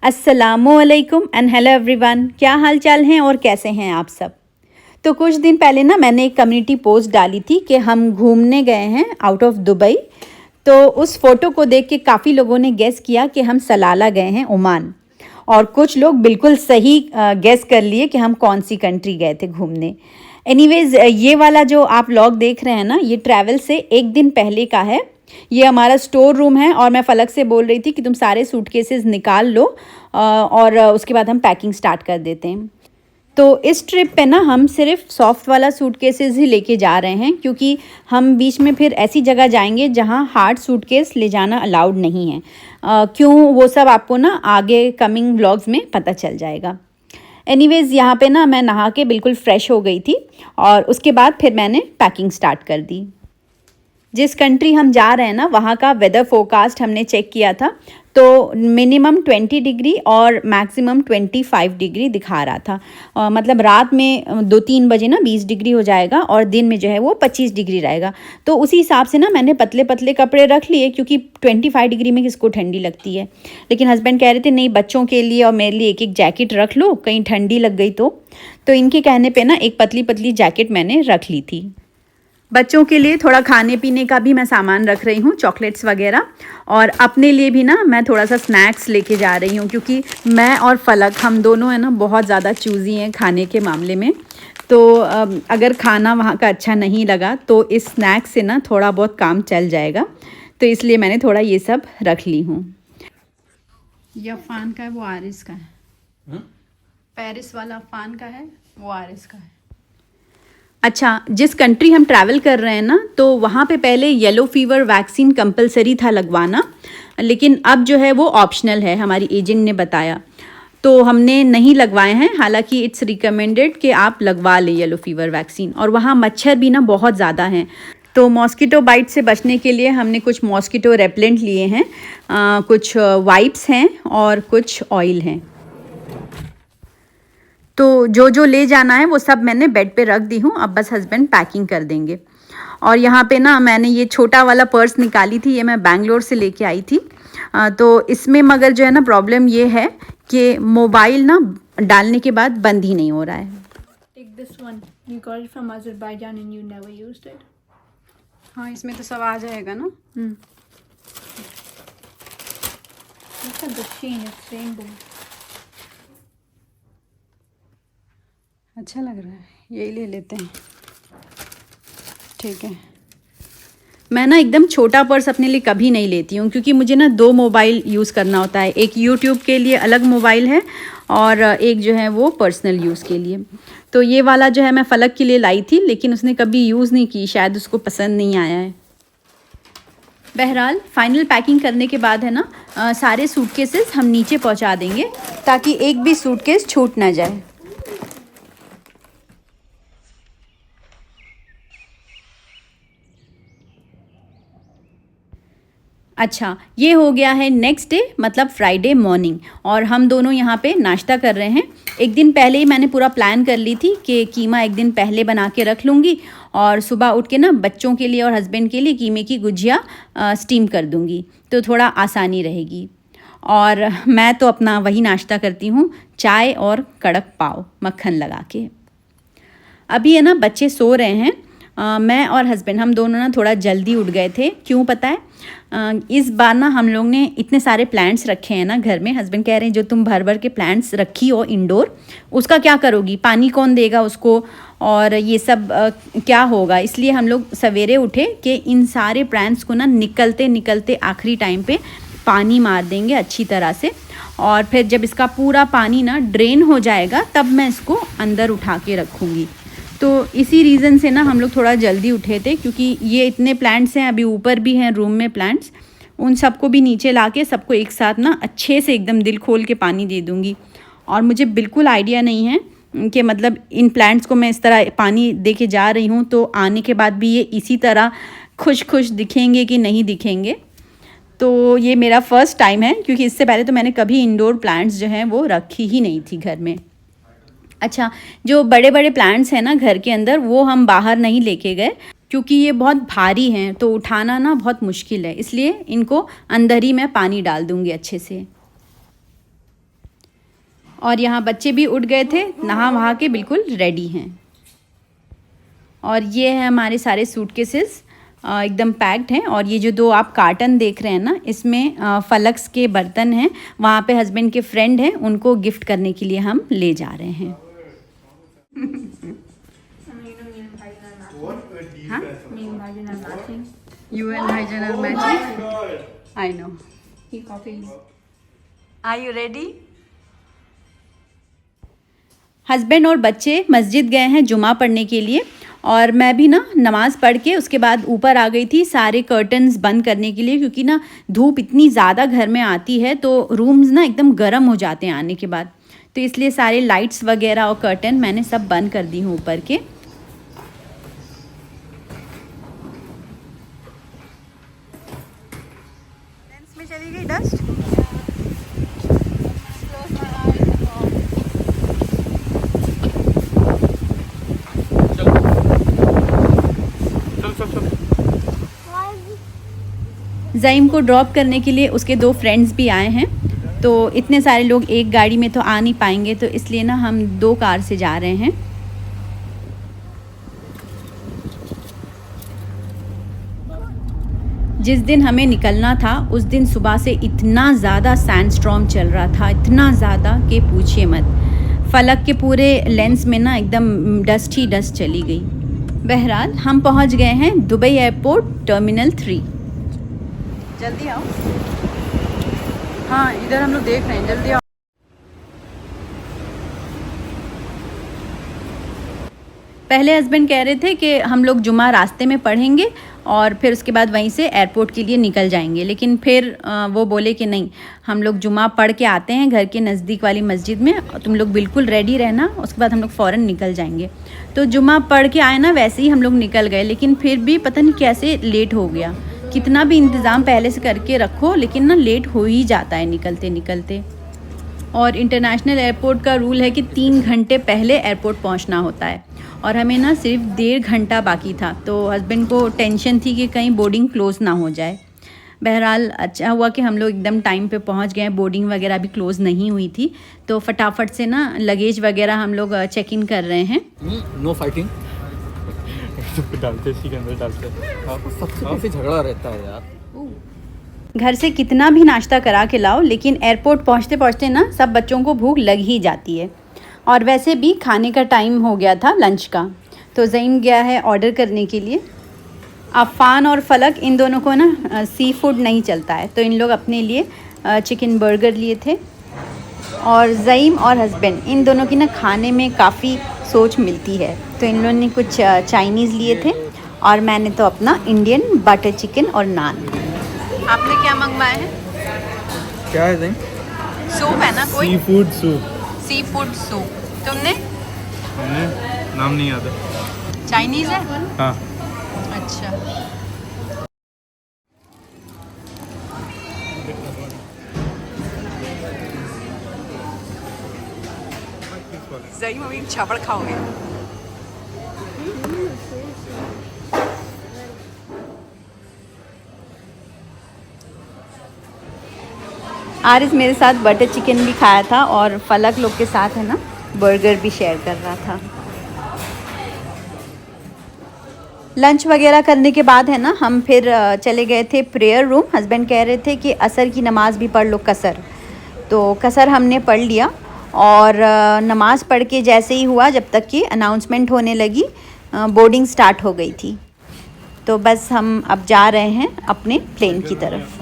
अस्सलामुअलैकुम and hello everyone. क्या हाल चाल हैं और कैसे हैं आप सब। तो कुछ दिन पहले ना मैंने एक कम्युनिटी पोस्ट डाली थी कि हम घूमने गए हैं आउट ऑफ दुबई। तो उस फ़ोटो को देख के काफ़ी लोगों ने गेस किया कि हम सलाला गए हैं ओमान, और कुछ लोग बिल्कुल सही गेस कर लिए कि हम कौन सी कंट्री गए थे घूमने। एनीवेज़, ये वाला जो आप व्लॉग देख रहे हैं ना, ये ट्रैवल से एक दिन पहले का है। ये हमारा स्टोर रूम है और मैं फलक से बोल रही थी कि तुम सारे सूटकेसेस निकाल लो और उसके बाद हम पैकिंग स्टार्ट कर देते हैं। तो इस ट्रिप पे ना हम सिर्फ सॉफ्ट वाला सूटकेसेस ही लेके जा रहे हैं, क्योंकि हम बीच में फिर ऐसी जगह जाएंगे जहाँ हार्ड सूटकेस ले जाना अलाउड नहीं है। क्यों, वो सब आपको ना आगे कमिंग व्लॉग्स में पता चल जाएगा। एनीवेज़, यहाँ पे ना मैं नहा के बिल्कुल फ़्रेश हो गई थी और उसके बाद फिर मैंने पैकिंग स्टार्ट कर दी। जिस कंट्री हम जा रहे हैं ना, वहाँ का वेदर फोरकास्ट हमने चेक किया था, तो मिनिमम 20 डिग्री और मैक्सिमम 25 डिग्री दिखा रहा था। मतलब रात में 2-3 बजे ना 20 डिग्री हो जाएगा और दिन में जो है वो 25 डिग्री रहेगा। तो उसी हिसाब से ना मैंने पतले पतले कपड़े रख लिए, क्योंकि 25 डिग्री में किसको ठंडी लगती है। लेकिन हस्बैंड कह रहे थे नहीं, बच्चों के लिए और मेरे लिए एक एक जैकेट रख लो, कहीं ठंडी लग गई तो इनके कहने पर ना एक पतली पतली जैकेट मैंने रख ली थी। बच्चों के लिए थोड़ा खाने पीने का भी मैं सामान रख रही हूँ, चॉकलेट्स वगैरह, और अपने लिए भी ना मैं थोड़ा सा स्नैक्स लेके जा रही हूँ, क्योंकि मैं और फलक हम दोनों है ना बहुत ज़्यादा चूज़ी हैं खाने के मामले में। तो अगर खाना वहाँ का अच्छा नहीं लगा तो इस स्नैक्स से ना थोड़ा बहुत काम चल जाएगा, तो इसलिए मैंने थोड़ा ये सब रख ली हूँ। यह अफ़ान का है, वो आरिस का है। पेरिस वाला अफ़ान का है, वो आरिस का है। अच्छा, जिस कंट्री हम ट्रैवल कर रहे हैं ना, तो वहाँ पे पहले येलो फीवर वैक्सीन कंपलसरी था लगवाना, लेकिन अब जो है वो ऑप्शनल है, हमारी एजेंट ने बताया। तो हमने नहीं लगवाए हैं, हालांकि इट्स रिकमेंडेड कि आप लगवा लें येलो फीवर वैक्सीन। और वहाँ मच्छर भी ना बहुत ज़्यादा हैं, तो मॉस्किटो बाइट से बचने के लिए हमने कुछ मॉस्किटो रेपेलेंट लिए हैं, कुछ वाइप्स हैं और कुछ ऑयल हैं। तो जो ले जाना है वो सब मैंने बेड पे रख दी हूँ, अब बस हस्बैंड पैकिंग कर देंगे। और यहाँ पे ना मैंने ये छोटा वाला पर्स निकाली थी, ये मैं बैंगलोर से लेके आई थी। तो इसमें मगर जो है ना प्रॉब्लम ये है कि मोबाइल ना डालने के बाद बंद ही नहीं हो रहा है। Take this one. You got it from Azerbaijan and you never used it. हाँ, इसमें तो सब आ जाएगा ना। Look at the sheen, it's rainbow. अच्छा लग रहा है, यही ले लेते हैं। ठीक है, मैं ना एकदम छोटा पर्स अपने लिए कभी नहीं लेती हूँ, क्योंकि मुझे ना 2 मोबाइल यूज़ करना होता है। एक यूट्यूब के लिए अलग मोबाइल है और एक जो है वो पर्सनल यूज़ के लिए। तो ये वाला जो है मैं फलक के लिए लाई थी, लेकिन उसने कभी यूज़ नहीं की, शायद उसको पसंद नहीं आया है। बहरहाल फाइनल पैकिंग करने के बाद है ना सारे सूटकेसेस हम नीचे पहुँचा देंगे, ताकि एक भी सूटकेस छूट ना जाए। अच्छा, ये हो गया है नेक्स्ट डे, मतलब फ्राइडे मॉर्निंग, और हम दोनों यहाँ पे नाश्ता कर रहे हैं। एक दिन पहले ही मैंने पूरा प्लान कर ली थी कि कीमा एक दिन पहले बना के रख लूँगी और सुबह उठ के ना बच्चों के लिए और हस्बैंड के लिए कीमे की गुजिया स्टीम कर दूँगी, तो थोड़ा आसानी रहेगी। और मैं तो अपना वही नाश्ता करती हूँ, चाय और कड़क पाव मक्खन लगा के। अभी है ना बच्चे सो रहे हैं। मैं और हस्बैंड हम दोनों ना थोड़ा जल्दी उठ गए थे। क्यों पता है? इस बार ना हम लोग ने इतने सारे प्लांट्स रखे हैं ना घर में। हस्बैंड कह रहे हैं जो तुम भर भर के प्लांट्स रखी हो इंडोर, उसका क्या करोगी, पानी कौन देगा उसको, और ये सब क्या होगा। इसलिए हम लोग सवेरे उठे कि इन सारे प्लांट्स को ना निकलते निकलते आखिरी टाइम पे पानी मार देंगे अच्छी तरह से, और फिर जब इसका पूरा पानी ना ड्रेन हो जाएगा तब मैं इसको अंदर उठा के रखूँगी। तो इसी रीज़न से ना हम लोग थोड़ा जल्दी उठे थे, क्योंकि ये इतने प्लांट्स हैं, अभी ऊपर भी हैं रूम में प्लांट्स, उन सबको भी नीचे लाके सबको एक साथ ना अच्छे से एकदम दिल खोल के पानी दे दूँगी। और मुझे बिल्कुल आइडिया नहीं है कि मतलब इन प्लांट्स को मैं इस तरह पानी दे के जा रही हूँ तो आने के बाद भी ये इसी तरह खुश खुश दिखेंगे कि नहीं दिखेंगे। तो ये मेरा फ़र्स्ट टाइम है, क्योंकि इससे पहले तो मैंने कभी इंडोर प्लांट्स जो हैं वो रखी ही नहीं थी घर में। अच्छा, जो बड़े बड़े प्लांट्स हैं ना घर के अंदर, वो हम बाहर नहीं लेके गए, क्योंकि ये बहुत भारी हैं तो उठाना ना बहुत मुश्किल है, इसलिए इनको अंदर ही मैं पानी डाल दूँगी अच्छे से। और यहाँ बच्चे भी उठ गए थे, नहा वहा के बिल्कुल रेडी हैं। और ये है हमारे सारे सूटकेसेस एकदम पैक्ड हैं। और ये जो 2 आप कार्टन देख रहे हैं ना, इसमें फलक्स के बर्तन हैं। वहाँ पे हस्बैंड के फ्रेंड हैं, उनको गिफ्ट करने के लिए हम ले जा रहे हैं। हाँ? You and Bhaijan are matching? I know. He copies. Are you ready? Husband और बच्चे मस्जिद गए हैं जुमा पढ़ने के लिए, और मैं भी ना नमाज़ पढ़ के उसके बाद ऊपर आ गई थी सारे कर्टन्स बंद करने के लिए, क्योंकि ना धूप इतनी ज़्यादा घर में आती है तो रूम्स ना एकदम गर्म हो जाते हैं आने के बाद। तो इसलिए सारे लाइट्स वगैरह और कर्टन मैंने सब बंद कर दी हूँ ऊपर के। लेंस में चली गई डस्ट। ज़ईम को ड्रॉप करने के लिए उसके 2 फ्रेंड्स भी आए हैं, तो इतने सारे लोग एक गाड़ी में तो आ नहीं पाएंगे, तो इसलिए ना हम 2 कार से जा रहे हैं। जिस दिन हमें निकलना था उस दिन सुबह से इतना ज़्यादा सैंडस्टॉर्म चल रहा था, इतना ज़्यादा कि पूछिए मत। फलक के पूरे लेंस में ना एकदम डस्ट ही डस्ट चली गई। बहरहाल हम पहुंच गए हैं दुबई एयरपोर्ट टर्मिनल 3। जल्दी आओ। हाँ, इधर हम लोग देख रहे हैं, जल्दी आओ। पहले हस्बैंड कह रहे थे कि हम लोग जुमा रास्ते में पढ़ेंगे और फिर उसके बाद वहीं से एयरपोर्ट के लिए निकल जाएंगे, लेकिन फिर वो बोले कि नहीं, हम लोग जुमा पढ़ के आते हैं घर के नज़दीक वाली मस्जिद में, तुम लोग बिल्कुल रेडी रहना, उसके बाद हम लोग फ़ौरन निकल जाएंगे। तो जुमा पढ़ के आए ना, वैसे ही हम लोग निकल गए, लेकिन फिर भी पता नहीं कैसे लेट हो गया। कितना भी इंतज़ाम पहले से करके रखो, लेकिन ना लेट हो ही जाता है निकलते निकलते। और इंटरनेशनल एयरपोर्ट का रूल है कि 3 घंटे पहले एयरपोर्ट पहुंचना होता है, और हमें ना सिर्फ 1.5 घंटा बाकी था, तो हस्बैंड को टेंशन थी कि कहीं बोर्डिंग क्लोज़ ना हो जाए। बहरहाल अच्छा हुआ कि हम लोग एकदम टाइम पे पहुंच गए, बोर्डिंग वगैरह भी क्लोज़ नहीं हुई थी, तो फटाफट से ना लगेज वगैरह हम लोग चेक इन कर रहे हैं। नो फाइटिंग डालते के अंदर डालते सबसे काफ़ी झगड़ा रहता है यार। घर से कितना भी नाश्ता करा के लाओ, लेकिन एयरपोर्ट पहुंचते पहुंचते ना सब बच्चों को भूख लग ही जाती है। और वैसे भी खाने का टाइम हो गया था लंच का, तो ज़ईम गया है ऑर्डर करने के लिए। अफ़ान और फलक इन दोनों को ना सी फूड नहीं चलता है, तो इन लोग अपने लिए चिकन बर्गर लिए थे। और ज़ईम और हस्बैंड इन दोनों की ना खाने में काफ़ी सोच मिलती है, तो इन लोगों ने कुछ चाइनीज़ लिए थे और मैंने तो अपना इंडियन बटर चिकन और नान। आपने क्या मंगवाया है? क्या है ज़ईम? सूप है ना कोई? Sea food soup. तुमने? नाम नहीं याद है। चाइनीज़ है? हाँ। अच्छा। ज़ईम अभी छापड़ खाओगे? आरिस मेरे साथ बटर चिकन भी खाया था और फलक लोग के साथ है ना बर्गर भी शेयर कर रहा था। लंच वगैरह करने के बाद है ना हम फिर चले गए थे प्रेयर रूम। हस्बैंड कह रहे थे कि असर की नमाज़ भी पढ़ लो, कसर। तो कसर हमने पढ़ लिया, और नमाज़ पढ़ के जैसे ही हुआ, जब तक कि अनाउंसमेंट होने लगी, बोर्डिंग स्टार्ट हो गई थी। तो बस हम अब जा रहे हैं अपने प्लेन की तरफ।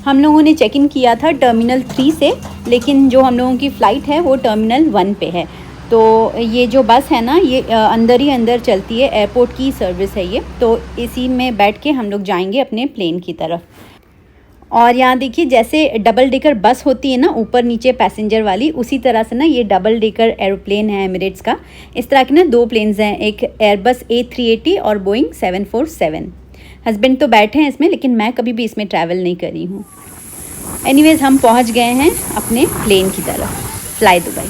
हम लोगों ने चेक इन किया था टर्मिनल 3 से, लेकिन जो हम लोगों की फ़्लाइट है वो टर्मिनल 1 पे है। तो ये जो बस है ना, ये अंदर ही अंदर चलती है, एयरपोर्ट की सर्विस है ये। तो इसी में बैठ के हम लोग जाएंगे अपने प्लेन की तरफ। और यहाँ देखिए, जैसे डबल डेकर बस होती है ना ऊपर नीचे पैसेंजर वाली, उसी तरह से ना ये डबल डेकर एरोप्लेन है एमिरेट्स का। इस तरह के ना 2 प्लेन्स हैं, एक एयरबस A380 और बोइंग 747। हस्बैंड तो बैठे हैं इसमें, लेकिन मैं कभी भी इसमें ट्रैवल नहीं करी हूँ। एनीवेज़ हम पहुँच गए हैं अपने प्लेन की तरफ, फ्लाई दुबई।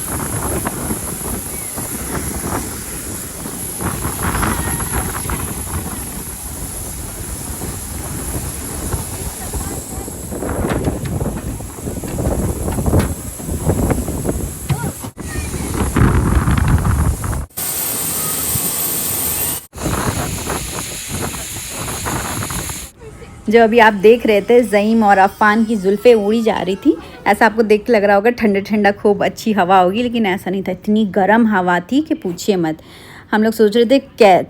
जो अभी आप देख रहे थे ज़ईम और अफ़ान की जुल्फ़ें उड़ी जा रही थी, ऐसा आपको देख के लग रहा होगा ठंडा ठंडा खूब अच्छी हवा होगी, लेकिन ऐसा नहीं था। इतनी गर्म हवा थी कि पूछिए मत। हम लोग सोच रहे थे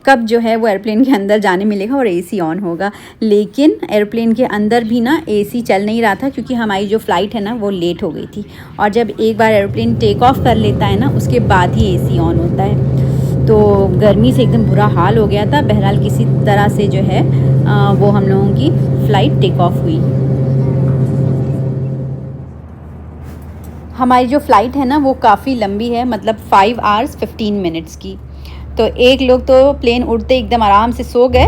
कब जो है वो एयरप्लेन के अंदर जाने मिलेगा और एसी ऑन होगा, लेकिन एयरप्लेन के अंदर भी ना एसी चल नहीं रहा था, क्योंकि हमारी जो फ़्लाइट है ना वो लेट हो गई थी। और जब एक बार एयरप्लेन टेक ऑफ कर लेता है ना, उसके बाद ही एसी ऑन होता है। तो गर्मी से एकदम बुरा हाल हो गया था। बहरहाल किसी तरह से जो है वो हम लोगों की फ़्लाइट टेक ऑफ हुई। हमारी जो फ़्लाइट है ना वो काफ़ी लंबी है, मतलब 5 आवर्स 15 मिनट्स की। तो एक लोग तो प्लेन उड़ते एकदम आराम से सो गए,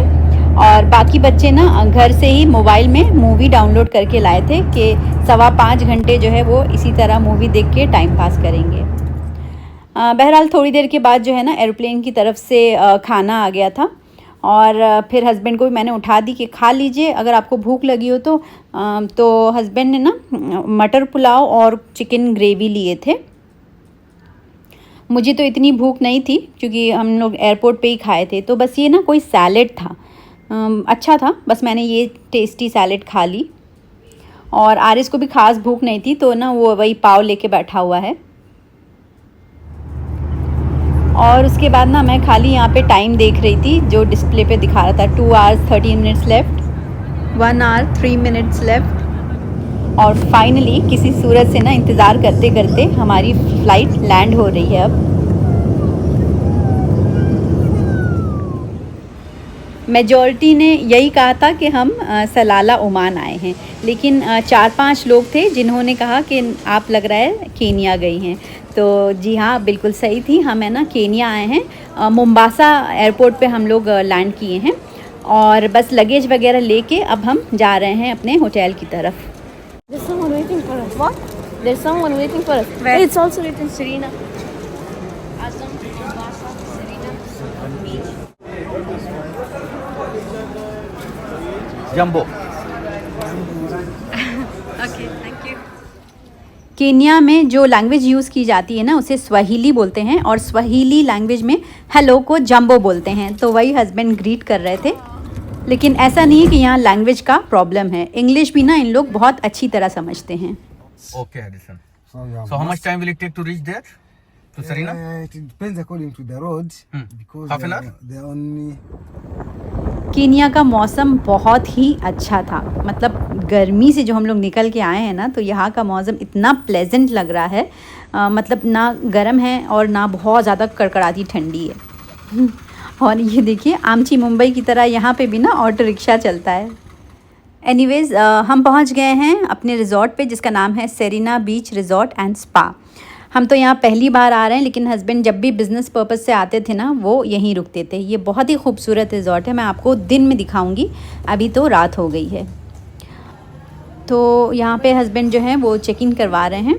और बाकी बच्चे ना घर से ही मोबाइल में मूवी डाउनलोड करके लाए थे कि 5.25 घंटे जो है वो इसी तरह मूवी देख के टाइम पास करेंगे। बहरहाल थोड़ी देर के बाद जो है ना एयरप्लेन की तरफ से खाना आ गया था, और फिर हस्बैंड को भी मैंने उठा दी कि खा लीजिए अगर आपको भूख लगी हो तो हस्बैंड ने ना मटर पुलाव और चिकन ग्रेवी लिए थे। मुझे तो इतनी भूख नहीं थी क्योंकि हम लोग एयरपोर्ट पे ही खाए थे, तो बस ये ना कोई सैलेड था, अच्छा था, बस मैंने ये टेस्टी सैलेड खा ली। और आरिस को भी ख़ास भूख नहीं थी, तो ना वो वही पाव लेके बैठा हुआ है। और उसके बाद ना मैं खाली यहाँ पे टाइम देख रही थी, जो डिस्प्ले पे दिखा रहा था 2 hours 13 minutes left, 1 hour 3 minutes left. और फाइनली किसी सूरत से ना इंतज़ार करते करते हमारी फ़्लाइट लैंड हो रही है अब। मेजॉरिटी ने यही कहा था कि हम सलाला ओमान आए हैं, लेकिन 4-5 लोग थे जिन्होंने कहा कि आप लग रहा है केनिया गई हैं। तो जी हाँ, बिल्कुल सही थी, हम है ना केनिया आए हैं। मोम्बासा एयरपोर्ट पे हम लोग लैंड किए हैं, और बस लगेज वगैरह लेके अब हम जा रहे हैं अपने होटल की तरफ। There's someone waiting for us. What? There's someone waiting for us. Where? It's also written Serena. Azam, Mombasa, Serena Beach. Jumbo. Okay, thank you. Kenya में जो लैंग्वेज यूज़ की जाती है ना उसे स्वाहिली बोलते हैं, और स्वाहिली लैंग्वेज में हेलो को जंबो बोलते हैं। तो वही हस्बैंड ग्रीट कर रहे थे, लेकिन ऐसा नहीं है कि यहाँ लैंग्वेज का प्रॉब्लम है, इंग्लिश भी ना इन लोग बहुत अच्छी तरह समझते हैं। Okay, Edison. So how much time will it take to reach there? To Serena? It depends according to the road. Because Half an hour? they are only Kenya का मौसम बहुत ही अच्छा था, मतलब गर्मी से जो हम लोग निकल के आए हैं ना, तो यहाँ का मौसम इतना प्लेजेंट लग रहा है, मतलब ना गर्म है और ना बहुत ज़्यादा कड़कड़ाती ठंडी है। और ये देखिए आमची मुंबई की तरह यहाँ पे भी ना ऑटो रिक्शा चलता है। एनीवेज़ हम पहुँच गए हैं अपने रिज़ॉर्ट पे, जिसका नाम है Serena beach resort and spa. हम तो यहाँ पहली बार आ रहे हैं, लेकिन हस्बैंड जब भी बिज़नेस पर्पज़ से आते थे ना वो यहीं रुकते थे। ये बहुत ही खूबसूरत रिज़ॉर्ट है, मैं आपको दिन में दिखाऊंगी, अभी तो रात हो गई है। तो यहाँ पे हस्बैंड जो है वो चेक इन करवा रहे हैं।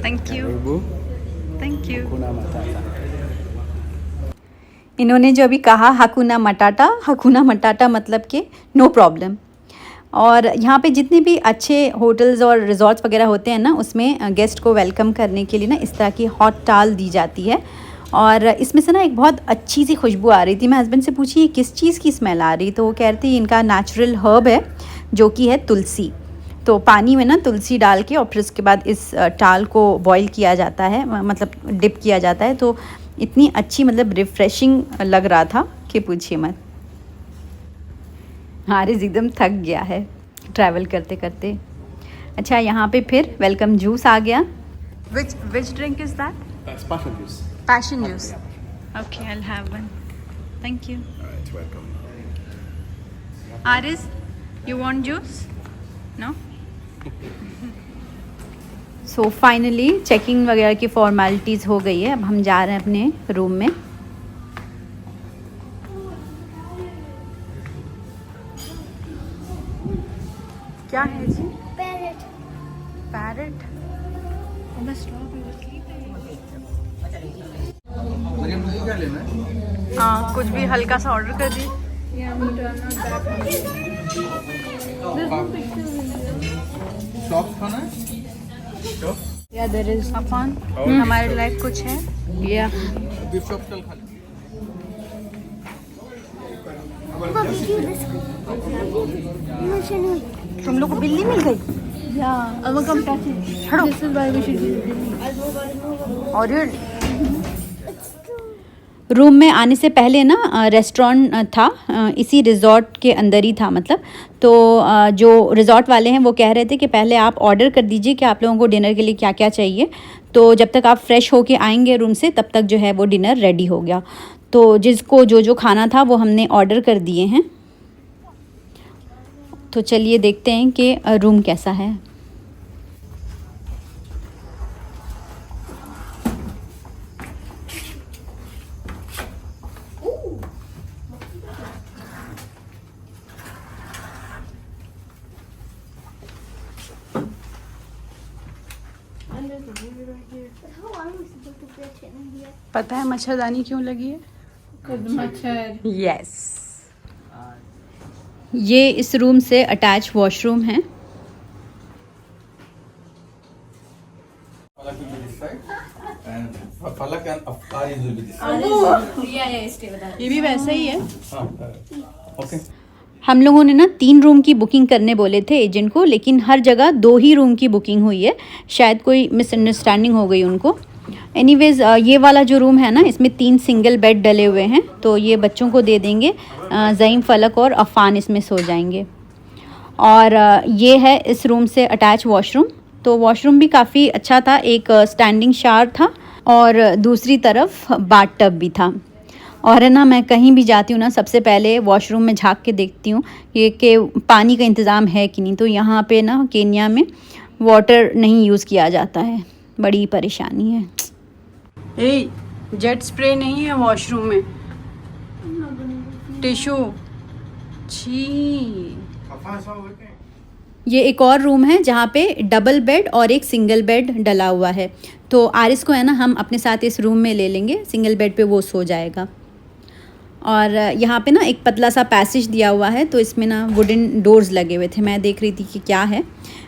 Thank you, thank you. इन्होंने जो अभी कहा हकुना मटाटा मतलब कि नो प्रॉब्लम। और यहाँ पे जितने भी अच्छे होटल्स और रिज़ॉर्ट्स वगैरह होते हैं ना, उसमें गेस्ट को वेलकम करने के लिए ना इस तरह की हॉट टाल दी जाती है, और इसमें से ना एक बहुत अच्छी सी खुशबू आ रही थी। मैं हस्बैंड से पूछी ये किस चीज़ की स्मेल आ रही, तो वो कह रही थी इनका नेचुरल हर्ब है जो कि है तुलसी। तो पानी में ना तुलसी डाल के और फिर उसके बाद इस टाल को बॉईल किया जाता है, मतलब डिप किया जाता है। तो इतनी अच्छी, मतलब रिफ़्रेशिंग लग रहा था कि पूछिए मत। हारिस एकदम थक गया है ट्रैवल करते करते। अच्छा, यहाँ पे फिर वेलकम जूस आ गया। Which drink is that? Passion juice. Passion juice. Okay, I will have one, thank you. Alright, welcome. Haris, you want juice? No? So finally checking वगैरह की फॉर्मेलिटीज़ हो गई है, अब हम जा रहे हैं अपने रूम में। क्या है जी? पैरेट। क्या लेना है? हाँ, कुछ भी हल्का सा ऑर्डर कर दी। Shops खाना है? Shops? Yeah, there is. अपन हमारे लाइक कुछ है? Yeah. Beef shops चल खा ले। तुम लोग को बिल्ली मिल गई? और रूम में आने से पहले ना रेस्टोरेंट था, इसी रिज़ॉर्ट के अंदर ही था मतलब। तो जो रिज़ॉर्ट वाले हैं वो कह रहे थे कि पहले आप ऑर्डर कर दीजिए कि आप लोगों को डिनर के लिए क्या क्या चाहिए, तो जब तक आप फ्रेश होके आएंगे रूम से तब तक जो है वो डिनर रेडी हो गया। तो जिसको जो जो खाना था वो हमने ऑर्डर कर दिए हैं। तो चलिए देखते हैं कि रूम कैसा है। पता है मच्छरदानी क्यों लगी है? मच्छर। यस, ये इस रूम से अटैच वॉशरूम है। ये भी वैसा ही है। हम लोगों ने ना 3 रूम की बुकिंग करने बोले थे एजेंट को, लेकिन हर जगह 2 ही रूम की बुकिंग हुई है। शायद कोई मिसअंडरस्टैंडिंग हो गई उनको। एनीवेज़ ये वाला जो रूम है ना, इसमें 3 सिंगल बेड डले हुए हैं, तो ये बच्चों को दे देंगे। ज़ईम, फलक और अफ़ान इसमें सो जाएंगे। और ये है इस रूम से अटैच वॉशरूम। तो वॉशरूम भी काफ़ी अच्छा था, एक स्टैंडिंग शावर था और दूसरी तरफ बाथ टब भी था। और है ना, मैं कहीं भी जाती हूँ ना सबसे पहले वॉशरूम में झांक के देखती हूँ ये कि पानी का इंतज़ाम है कि नहीं। तो यहाँ पे ना केन्या में वाटर नहीं यूज़ किया जाता है, बड़ी परेशानी है। ए, जेट स्प्रे नहीं है वॉशरूम में। टिश्यू। छी। ये एक और रूम है जहाँ पे डबल बेड और एक सिंगल बेड डला हुआ है। तो आरिस को है ना हम अपने साथ इस रूम में ले लेंगे, सिंगल बेड पे वो सो जाएगा। और यहाँ पे ना एक पतला सा पैसेज दिया हुआ है, तो इसमें ना वुडन डोर्स लगे हुए थे। मैं देख रही थी कि क्या है,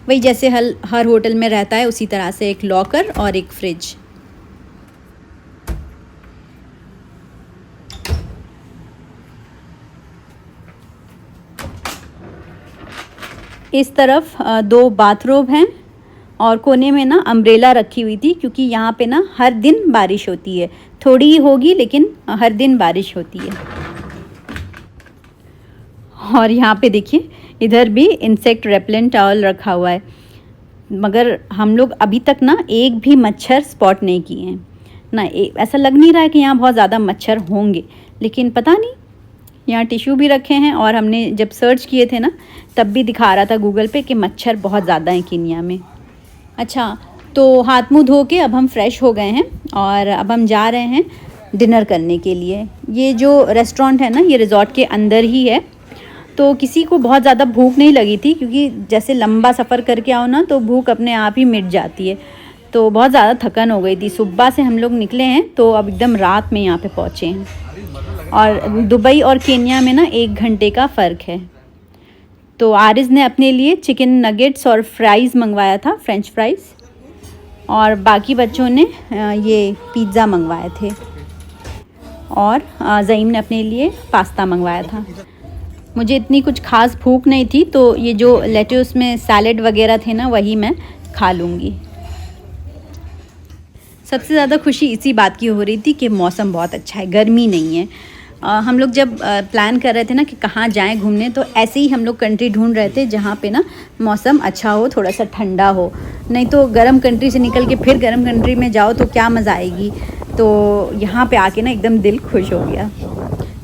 वही जैसे हर होटल में रहता है उसी तरह से, एक लॉकर और एक फ्रिज। इस तरफ 2 बाथरूम हैं और कोने में ना अम्ब्रेला रखी हुई थी, क्योंकि यहाँ पे ना हर दिन बारिश होती है। थोड़ी ही होगी लेकिन हर दिन बारिश होती है। और यहाँ पे देखिए इधर भी इंसेक्ट रेपेलेंट टॉवल रखा हुआ है, मगर हम लोग अभी तक ना एक भी मच्छर स्पॉट नहीं किए हैं ना। ऐसा लग नहीं रहा है कि यहाँ बहुत ज़्यादा मच्छर होंगे, लेकिन पता नहीं। यहाँ टिश्यू भी रखे हैं और हमने जब सर्च किए थे ना तब भी दिखा रहा था गूगल पे कि मच्छर बहुत ज़्यादा हैं केन्या में। अच्छा, तो हाथ मुँह धो के अब हम फ्रेश हो गए हैं और अब हम जा रहे हैं डिनर करने के लिए। ये जो रेस्टोरेंट है ना, ये रिज़ॉर्ट के अंदर ही है। तो किसी को बहुत ज़्यादा भूख नहीं लगी थी, क्योंकि जैसे लंबा सफ़र करके आओ ना तो भूख अपने आप ही मिट जाती है। तो बहुत ज़्यादा थकन हो गई थी। सुबह से हम लोग निकले हैं तो अब एकदम रात में यहाँ पे पहुँचे हैं। और दुबई और केन्या में ना 1 घंटे का फ़र्क है। तो आरिज़ ने अपने लिए चिकन नगेट्स और फ्राइज़ मंगवाया था, फ्रेंच फ्राइज़, और बाकी बच्चों ने ये पिज़्ज़ा मंगवाए थे, और ज़ईम ने अपने लिए पास्ता मंगवाया था। मुझे इतनी कुछ खास भूख नहीं थी, तो ये जो लेट्यूस में सैलेड वगैरह थे ना वही मैं खा लूँगी। सबसे ज़्यादा खुशी इसी बात की हो रही थी कि मौसम बहुत अच्छा है, गर्मी नहीं है। हम लोग जब प्लान कर रहे थे ना कि कहाँ जाएं घूमने, तो ऐसे ही हम लोग कंट्री ढूंढ रहे थे जहाँ पे ना मौसम अच्छा हो, थोड़ा सा ठंडा हो। नहीं तो गर्म कंट्री से निकल के फिर गर्म कंट्री में जाओ तो क्या मज़ा आएगी। तो यहाँ पे आके ना एकदम दिल खुश हो गया।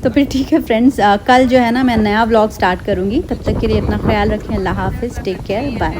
तो फिर ठीक है फ्रेंड्स, कल जो है ना मैं नया व्लॉग स्टार्ट करूँगी। तब तक के लिए अपना ख्याल रखें। अल्लाह हाफिज़, टेक केयर, बाय।